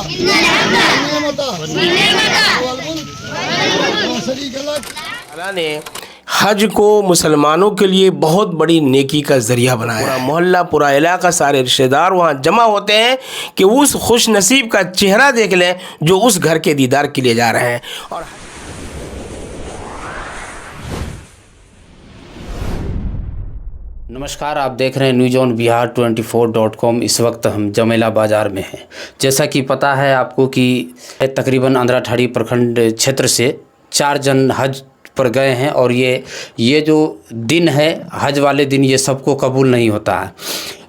अल्लाह ने हज को मुसलमानों के लिए बहुत बड़ी नेकी का ज़रिया बनाया। पूरा मोहल्ला, पूरा इलाका, सारे रिश्तेदार वहाँ जमा होते हैं कि उस खुश नसीब का चेहरा देख लें जो उस घर के दीदार के लिए जा रहे हैं। और नमस्कार, आप देख रहे हैं न्यूज़ ऑन बिहार 24.com। इस वक्त हम जमेला बाज़ार में हैं। जैसा कि पता है आपको कि तकरीबन अंधराठाड़ी प्रखंड क्षेत्र से 4 जन हज पर गए हैं और ये जो दिन है हज वाले दिन, ये सबको कबूल नहीं होता है।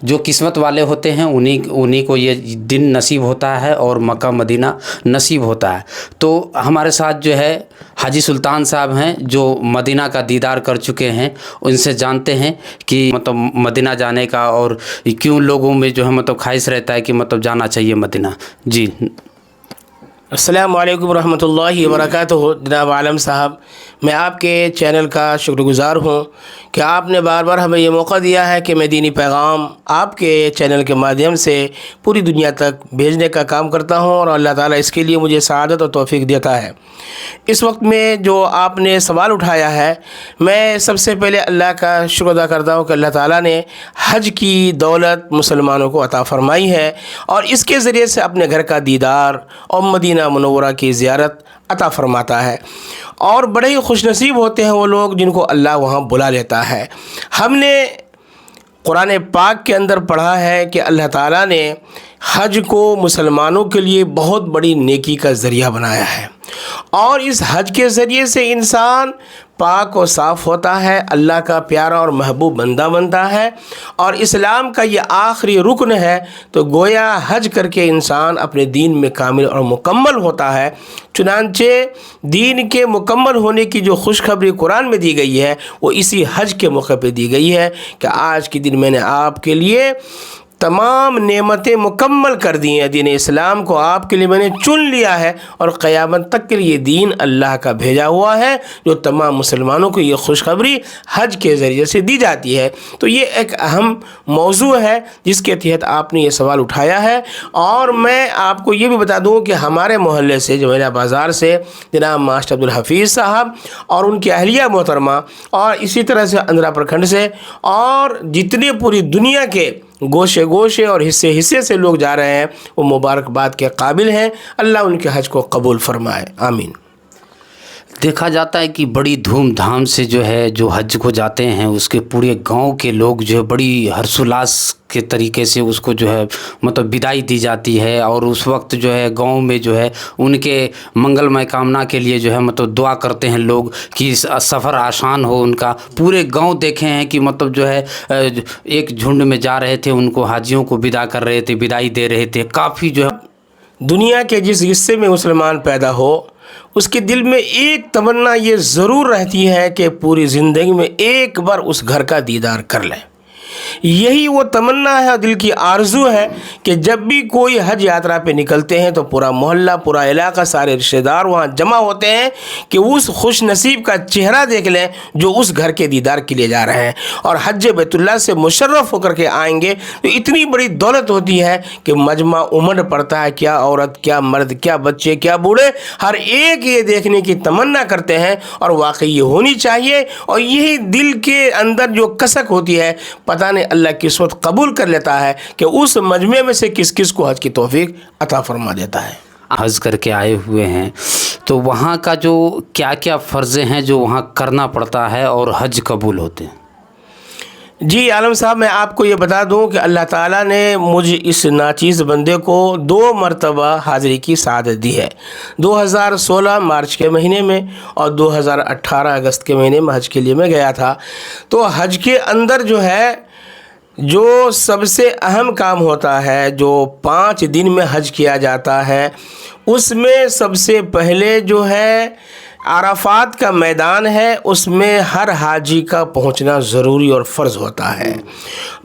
जो किस्मत वाले होते हैं उन्हीं को ये दिन नसीब होता है और मक्का मदीना नसीब होता है। तो हमारे साथ जो है हाजी सुल्तान साहब हैं जो मदीना का दीदार कर चुके हैं। उनसे जानते हैं कि मतलब मदीना जाने का और क्यों लोगों में जो है मतलब ख्वाहिश रहता है कि मतलब जाना चाहिए मदीना। जी, अस्सलामु अलैकुम रहमतुल्लाहि व बरकातुहू। जनाब आलम साहब, मैं आपके चैनल का शुक्रगुज़ार हूँ कि आपने बार बार हमें ये मौका दिया है कि मैं दीनी पैगाम आपके चैनल के माध्यम से पूरी दुनिया तक भेजने का काम करता हूँ और अल्लाह ताला इसके लिए मुझे सआदत और तौफीक देता है। इस वक्त में जो आपने सवाल उठाया है, मैं सबसे पहले अल्लाह का शुक्र अदा करता हूँ कि अल्लाह ताला ने हज की दौलत मुसलमानों को अता फ़रमाई है और इसके ज़रिए से अपने घर का दीदार और मदीना मुनव्वरा की ज़ियारत अता फ़रमाता है। और बड़े ही खुशनसीब होते हैं वो लोग जिनको अल्लाह वहाँ बुला लेता है। हमने कुरान पाक के अंदर पढ़ा है कि अल्लाह ताला ने हज को मुसलमानों के लिए बहुत बड़ी नेकी का ज़रिया बनाया है और इस हज के ज़रिए से इंसान पाक और साफ़ होता है, अल्लाह का प्यारा और महबूब बंदा बनता है और इस्लाम का ये आखिरी रुकन है। तो गोया हज करके इंसान अपने दीन में कामिल और मुकम्मल होता है। चुनांचे दीन के मुकम्मल होने की जो खुशखबरी कुरान में दी गई है वो इसी हज के मौके पे दी गई है कि आज के दिन मैंने आपके लिए तमाम नेमतें मुकम्मल कर दी हैं। दीन इस्लाम को आपके लिए मैंने चुन लिया है और क़यामत तक के लिए दीन अल्लाह का भेजा हुआ है जो तमाम मुसलमानों को ये खुशखबरी हज के ज़रिए से दी जाती है। तो ये एक अहम मौजू है जिसके तहत आपने ये सवाल उठाया है। और मैं आपको ये भी बता दूँ कि हमारे मोहल्ले से जमेला बाज़ार से जनाब मास्टर अब्दुल हफीज़ साहब और उनकी अहलिया मोहतरमा और इसी तरह से अंधरा प्रखंड से और जितने पूरी दुनिया के गोशे गोशे और हिस्से हिस्से से लोग जा रहे हैं वो मुबारकबाद के काबिल हैं। अल्लाह उनके हज को कबूल फरमाए, आमीन। देखा जाता है कि बड़ी धूमधाम से जो है जो हज को जाते हैं उसके पूरे गांव के लोग जो है बड़ी हर्षोल्लास के तरीके से उसको जो है मतलब विदाई दी जाती है और उस वक्त जो है गांव में जो है उनके मंगलमय कामना के लिए जो है मतलब दुआ करते हैं लोग कि सफ़र आसान हो उनका। पूरे गांव देखे हैं कि मतलब जो है एक झुंड में जा रहे थे, उनको हाजियों को विदा कर रहे थे, विदाई दे रहे थे। काफ़ी जो है दुनिया के जिस हिस्से में मुसलमान पैदा हो उसके दिल में एक तमन्ना ये ज़रूर रहती है कि पूरी ज़िंदगी में एक बार उस घर का दीदार कर लें। यही वो तमन्ना है, दिल की आरज़ू है कि जब भी कोई हज यात्रा पे निकलते हैं तो पूरा मोहल्ला, पूरा इलाका, सारे रिश्तेदार वहाँ जमा होते हैं कि उस खुश नसीब का चेहरा देख लें जो उस घर के दीदार के लिए जा रहे हैं और हज बैतुल्लाह से मुशर्रफ होकर के आएंगे। तो इतनी बड़ी दौलत होती है कि मजमा उमड़ पड़ता है, क्या औरत, क्या मर्द, क्या बच्चे, क्या बूढ़े, हर एक ये देखने की तमन्ना करते हैं और वाकई ये होनी चाहिए। और यही दिल के अंदर जो कसक होती है, पता नहीं अल्लाह किस्मत कबूल कर लेता है कि उस मजमे में से किस किस को हज की तौफीक अता फरमा देता है। हज करके आए हुए हैं तो वहाँ का जो क्या क्या फ़र्ज़े हैं जो वहाँ करना पड़ता है और हज कबूल होते हैं। जी आलम साहब, मैं आपको ये बता दूं कि अल्लाह ताला ने मुझे इस नाचीज़ बंदे को 2 मरतबा हाज़िरी की सआदत दी है। 2016 मार्च के महीने में और 2018 अगस्त के महीने में हज के लिए मैं गया था। तो हज के अंदर जो है जो सबसे अहम काम होता है, जो 5 दिन में हज किया जाता है, उसमें सबसे पहले जो है अराफात का मैदान है, उसमें हर हाजी का पहुंचना ज़रूरी और फ़र्ज़ होता है।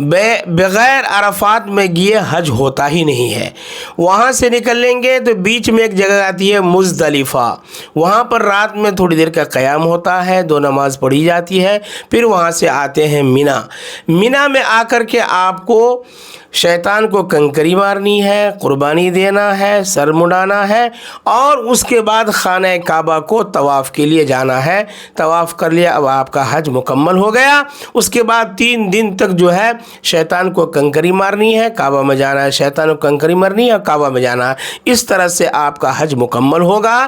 बग़ैर अराफात में गए हज होता ही नहीं है। वहाँ से निकलेंगे तो बीच में एक जगह आती है मुज़दलिफ़ा, वहाँ पर रात में थोड़ी देर का क़याम होता है, 2 नमाज़ पढ़ी जाती है। फिर वहाँ से आते हैं मिना। मिना में आकर के आपको शैतान को कंकरी मारनी है, कुर्बानी देना है, सर मुड़ाना है और उसके बाद खाना काबा को तवाफ़ के लिए जाना है। तवाफ़ कर लिया, अब आपका हज मुकम्मल हो गया। उसके बाद 3 दिन तक जो है शैतान को कंकरी मारनी है, काबा में जाना है, शैतान को कंकरी मारनी है और काबा में जाना है। इस तरह से आपका हज मुकम्मल होगा।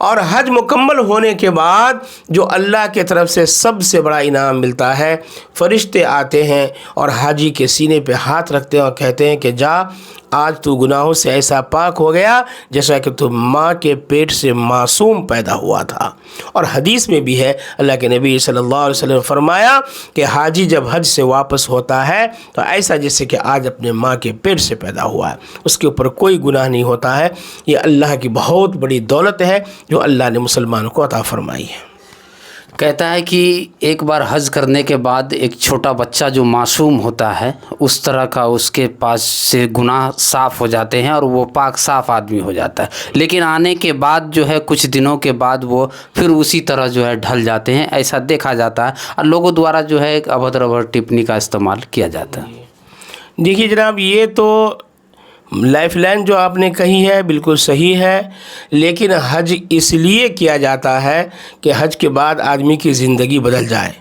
और हज मुकम्मल होने के बाद जो अल्लाह के तरफ से सबसे बड़ा इनाम मिलता है, फरिश्ते आते हैं और हाजी के सीने पे हाथ रखते हैं और कहते हैं कि जा, आज तू गुनाहों से ऐसा पाक हो गया जैसा कि तू माँ के पेट से मासूम पैदा हुआ था। और हदीस में भी है, अल्लाह के नबी सल्लल्लाहु अलैहि वसल्लम ने फरमाया कि हाजी जब हज से वापस होता है तो ऐसा जैसे कि आज अपने माँ के पेट से पैदा हुआ है, उसके ऊपर कोई गुनाह नहीं होता है। ये अल्लाह की बहुत बड़ी दौलत है जो अल्लाह ने मुसलमानों को अता फरमाई है। कहता है कि एक बार हज करने के बाद एक छोटा बच्चा जो मासूम होता है उस तरह का उसके पास से गुनाह साफ़ हो जाते हैं और वो पाक साफ़ आदमी हो जाता है, लेकिन आने के बाद जो है कुछ दिनों के बाद वो फिर उसी तरह जो है ढल जाते हैं, ऐसा देखा जाता है और लोगों द्वारा जो है एक अभद्र टिप्पणी का इस्तेमाल किया जाता है। देखिए जनाब, ये तो लाइफ लाइन जो आपने कही है बिल्कुल सही है, लेकिन हज इसलिए किया जाता है कि हज के बाद आदमी की ज़िंदगी बदल जाए,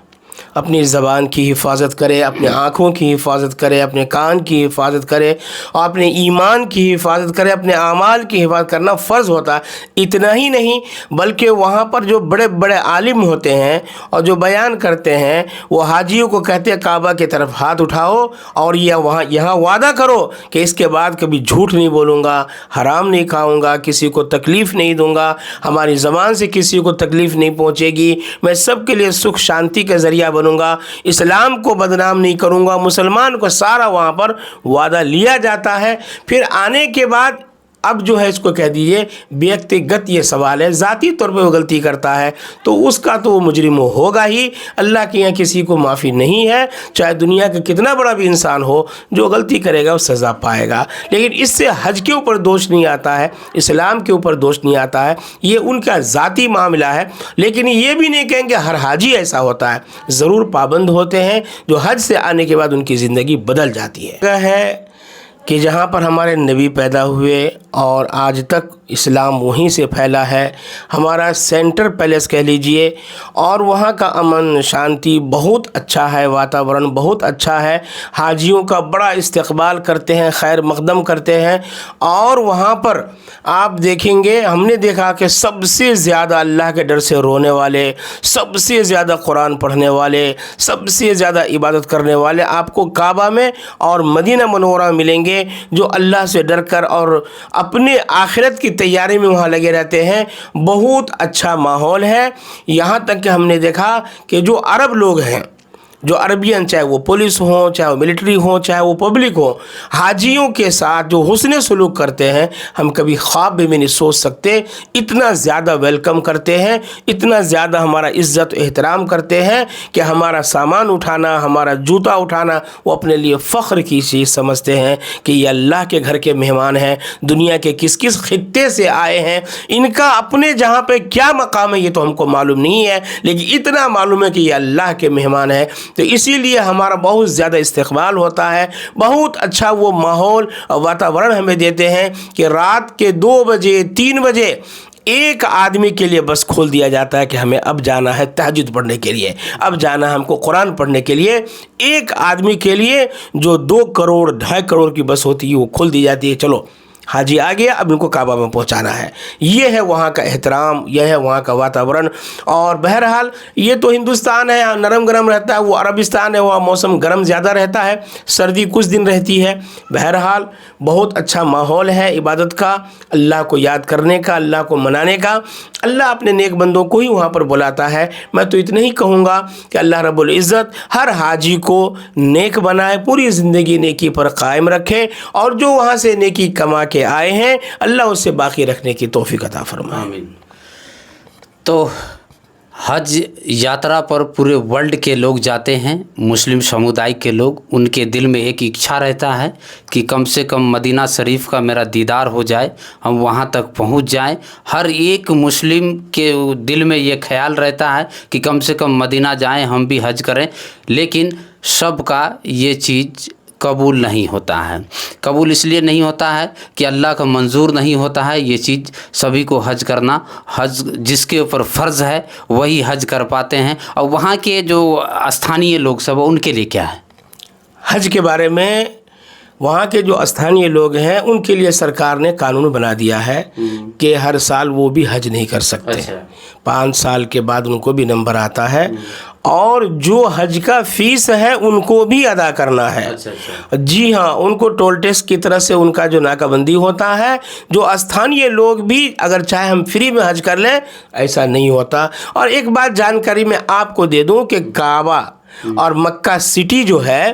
अपनी ज़बान की हिफाजत करे, अपने आँखों की हिफाजत करे, अपने कान की हिफाजत करे और अपने ईमान की हिफाजत करे, अपने आमाल की हिफाजत करना फ़र्ज़ होता है। इतना ही नहीं बल्कि वहाँ पर जो बड़े बड़े आलिम होते हैं और जो बयान करते हैं वो हाजियों को कहते हैं काबा की तरफ हाथ उठाओ और यहाँ वादा करो कि इसके बाद कभी झूठ नहीं बोलूँगा, हराम नहीं खाऊँगा, किसी को तकलीफ़ नहीं दूँगा, हमारी ज़बान से किसी को तकलीफ़ नहीं पहुँचेगी, मैं सबके लिए सुख शांति का ज़रिया बनूंगा, इस्लाम को बदनाम नहीं करूंगा, मुसलमान को सारा वहाँ पर वादा लिया जाता है। फिर आने के बाद अब जो है इसको कह दीजिए व्यक्तिगत ये सवाल है, ज़ाती तौर पे वो गलती करता है तो उसका तो वो मुजरिम होगा ही। अल्लाह के यहाँ किसी को माफ़ी नहीं है, चाहे दुनिया का कितना बड़ा भी इंसान हो, जो गलती करेगा वो सज़ा पाएगा। लेकिन इससे हज के ऊपर दोष नहीं आता है, इस्लाम के ऊपर दोष नहीं आता है, ये उनका ज़ाती मामला है। लेकिन ये भी नहीं कहेंगे हर हाजी ऐसा होता है, ज़रूर पाबंद होते हैं जो हज से आने के बाद उनकी ज़िंदगी बदल जाती है कि जहाँ पर हमारे नबी पैदा हुए और आज तक इस्लाम वहीं से फैला है, हमारा सेंटर पैलेस कह लीजिए, और वहाँ का अमन शांति बहुत अच्छा है, वातावरण बहुत अच्छा है, हाजियों का बड़ा इस्तकबाल करते हैं, खैर मकदम करते हैं। और वहाँ पर आप देखेंगे, हमने देखा कि सबसे ज़्यादा अल्लाह के डर से रोने वाले, सबसे ज़्यादा कुरान पढ़ने वाले, सबसे ज़्यादा इबादत करने वाले आपको काबा में और मदीना मनोवरा मिलेंगे, जो अल्लाह से डर कर और अपने आखिरत की तैयारी में वहाँ लगे रहते हैं। बहुत अच्छा माहौल है। यहाँ तक कि हमने देखा कि जो अरब लोग हैं, जो अरबियन, चाहे वो पुलिस हो, चाहे वो मिलिट्री हो, चाहे वो पब्लिक हो, हाजियों के साथ जो हुस्न सलूक करते हैं हम कभी ख्वाब भी नहीं सोच सकते। इतना ज़्यादा वेलकम करते हैं, इतना ज़्यादा हमारा इज़्ज़त एहतराम करते हैं कि हमारा सामान उठाना, हमारा जूता उठाना वो अपने लिए फ़ख्र की चीज़ समझते हैं कि ये अल्लाह के घर के मेहमान हैं, दुनिया के किस किस खित्ते से आए हैं, इनका अपने जहाँ पे क्या मकाम है ये तो हमको मालूम नहीं है, लेकिन इतना मालूम है कि ये अल्लाह के मेहमान हैं। तो इसीलिए हमारा बहुत ज़्यादा इस्तकबाल होता है, बहुत अच्छा वो माहौल और वातावरण हमें देते हैं कि रात के 2 बजे 3 बजे एक आदमी के लिए बस खोल दिया जाता है कि हमें अब जाना है तहज्जुद पढ़ने के लिए, अब जाना है हमको कुरान पढ़ने के लिए। एक आदमी के लिए जो 2 करोड़ 2.5 करोड़ की बस होती है वो खोल दी जाती है, चलो हाजी आ गया, अब इनको काबा में पहुंचाना है। ये है वहाँ का एहतराम, यह है वहाँ का वातावरण। और बहरहाल ये तो हिंदुस्तान है, नरम गरम रहता है, वो अरबिस्तान है, वहाँ मौसम गर्म ज़्यादा रहता है, सर्दी कुछ दिन रहती है। बहरहाल बहुत अच्छा माहौल है इबादत का, अल्लाह को याद करने का, अल्लाह को मनाने का। अल्लाह अपने नेक बंदों को ही वहाँ पर बुलाता है। मैं तो इतना ही कहूँगा कि अल्लाह रब्बुल इज़्ज़त हर हाजी को नेक बनाए, पूरी ज़िंदगी नेकी पर कायम रखे, और जो वहाँ से नेकी कमा के आए हैं अल्लाह उससे बाकी रखने की तौफीक अता फरमाए। आमीन। तो हज यात्रा पर पूरे वर्ल्ड के लोग जाते हैं, मुस्लिम समुदाय के लोग, उनके दिल में एक इच्छा रहता है कि कम से कम मदीना शरीफ का मेरा दीदार हो जाए, हम वहाँ तक पहुँच जाएं। हर एक मुस्लिम के दिल में ये ख्याल रहता है कि कम से कम मदीना जाएं, हम भी हज करें। लेकिन सबका ये चीज़ قبول نہیں ہوتا ہے۔ قبول اس لیے نہیں ہوتا ہے کہ اللہ کا منظور نہیں ہوتا ہے یہ چیز سبھی کو حج کرنا۔ حج جس کے اوپر فرض ہے وہی حج کر پاتے ہیں، اور وہاں کے جو استھانیہ لوگ سب ان کے لیے کیا ہے؟ حج کے بارے میں وہاں کے جو استھانیہ لوگ ہیں ان کے لیے سرکار نے قانون بنا دیا ہے کہ ہر سال وہ بھی حج نہیں کر سکتے۔ 5 سال کے بعد ان کو بھی نمبر آتا ہے، اور جو حج کا فیس ہے ان کو بھی ادا کرنا ہے۔ جی ہاں، ان کو ٹول ٹیکس کی طرح سے ان کا جو ناکہ بندی ہوتا ہے، جو استھانیہ لوگ بھی اگر چاہے ہم فری میں حج کر لیں، ایسا نہیں ہوتا۔ اور ایک بات جانکاری میں آپ کو دے دوں کہ کعبہ اور مکہ سٹی جو ہے،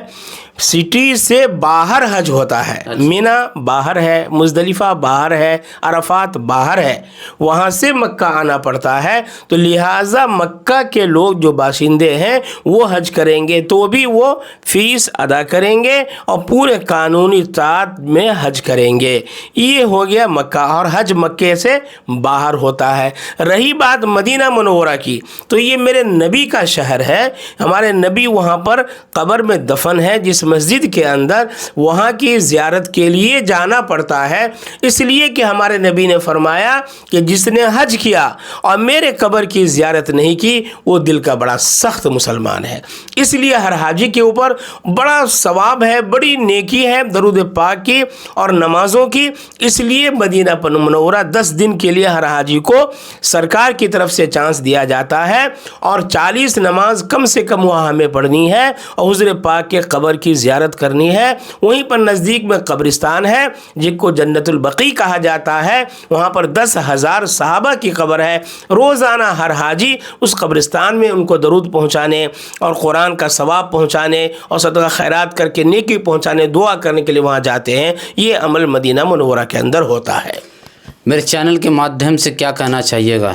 سٹی سے باہر حج ہوتا ہے۔ مینا باہر ہے، مزدلفہ باہر ہے، عرفات باہر ہے، وہاں سے مکہ آنا پڑتا ہے۔ تو لہٰذا مکہ کے لوگ جو باشندے ہیں وہ حج کریں گے تو بھی وہ فیس ادا کریں گے اور پورے قانونی اطاعت میں حج کریں گے۔ یہ ہو گیا مکہ، اور حج مکے سے باہر ہوتا ہے۔ رہی بات مدینہ منورہ کی، تو یہ میرے نبی کا شہر ہے، ہمارے نبی وہاں پر قبر میں دفن ہے، جس مسجد کے اندر وہاں کی زیارت کے لیے جانا پڑتا ہے، اس لیے کہ ہمارے نبی نے فرمایا کہ جس نے حج کیا اور میرے قبر کی زیارت نہیں کی وہ دل کا بڑا سخت مسلمان ہے۔ اس لیے ہر حاجی کے اوپر بڑا ثواب ہے، بڑی نیکی ہے درود پاک کی اور نمازوں کی۔ اس لیے مدینہ منورہ 10 دن کے لیے ہر حاجی کو سرکار کی طرف سے چانس دیا جاتا ہے، اور 40 نماز کم سے کم وہاں ہمیں پڑھنی ہے اور حضور پاک کے قبر کی زیارت کرنی ہے۔ وہیں پر نزدیک میں قبرستان ہے جن کو جنت البقیع کہا جاتا ہے، وہاں پر 10,000 صحابہ کی قبر ہے۔ روزانہ ہر حاجی اس قبرستان میں ان کو درود پہنچانے اور قرآن کا ثواب پہنچانے اور صدقہ خیرات کر کے نیکی پہنچانے، دعا کرنے کے لیے وہاں جاتے ہیں۔ یہ عمل مدینہ منورہ کے اندر ہوتا ہے۔ میرے چینل کے مادھیم سے کیا کہنا چاہیے گا؟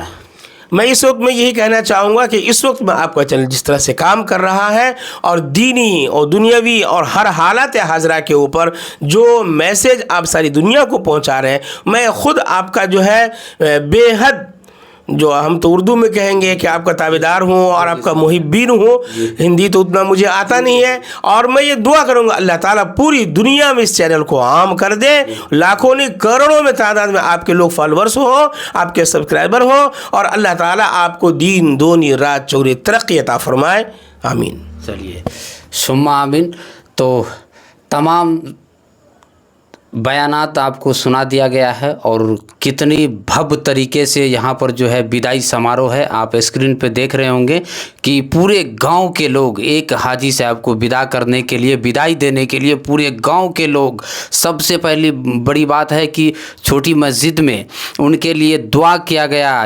میں اس وقت میں یہی کہنا چاہوں گا کہ اس وقت میں آپ کا چینل جس طرح سے کام کر رہا ہے اور دینی اور دنیاوی اور ہر حالات حاضرہ کے اوپر جو میسیج آپ ساری دنیا کو پہنچا رہے ہیں، میں خود آپ کا جو ہے بے حد، جو ہم تو اردو میں کہیں گے کہ آپ کا تابعدار ہوں اور آپ کا محبین ہوں، ہندی تو اتنا مجھے آتا نہیں ہے، اور میں یہ دعا کروں گا اللہ تعالیٰ پوری دنیا میں اس چینل کو عام کر دے، لاکھوں نہیں کروڑوں میں تعداد میں آپ کے لوگ فالورز ہوں، آپ کے سبسکرائبر ہوں، اور اللہ تعالیٰ آپ کو دین دونی رات چوری ترقی عطا فرمائے، آمین۔ چلیے ثم آمین۔ تو تمام بیانات آپ کو سنا دیا گیا ہے، اور کتنی بھب طریقے سے یہاں پر جو ہے بدائی سماروہ ہے، آپ اسکرین پہ دیکھ رہے ہوں گے کہ پورے گاؤں کے لوگ ایک حاجی صاحب کو ودا کرنے کے لیے، بدائی دینے کے لیے پورے گاؤں کے لوگ، سب سے پہلی بڑی بات ہے کہ چھوٹی مسجد میں ان کے لیے دعا کیا گیا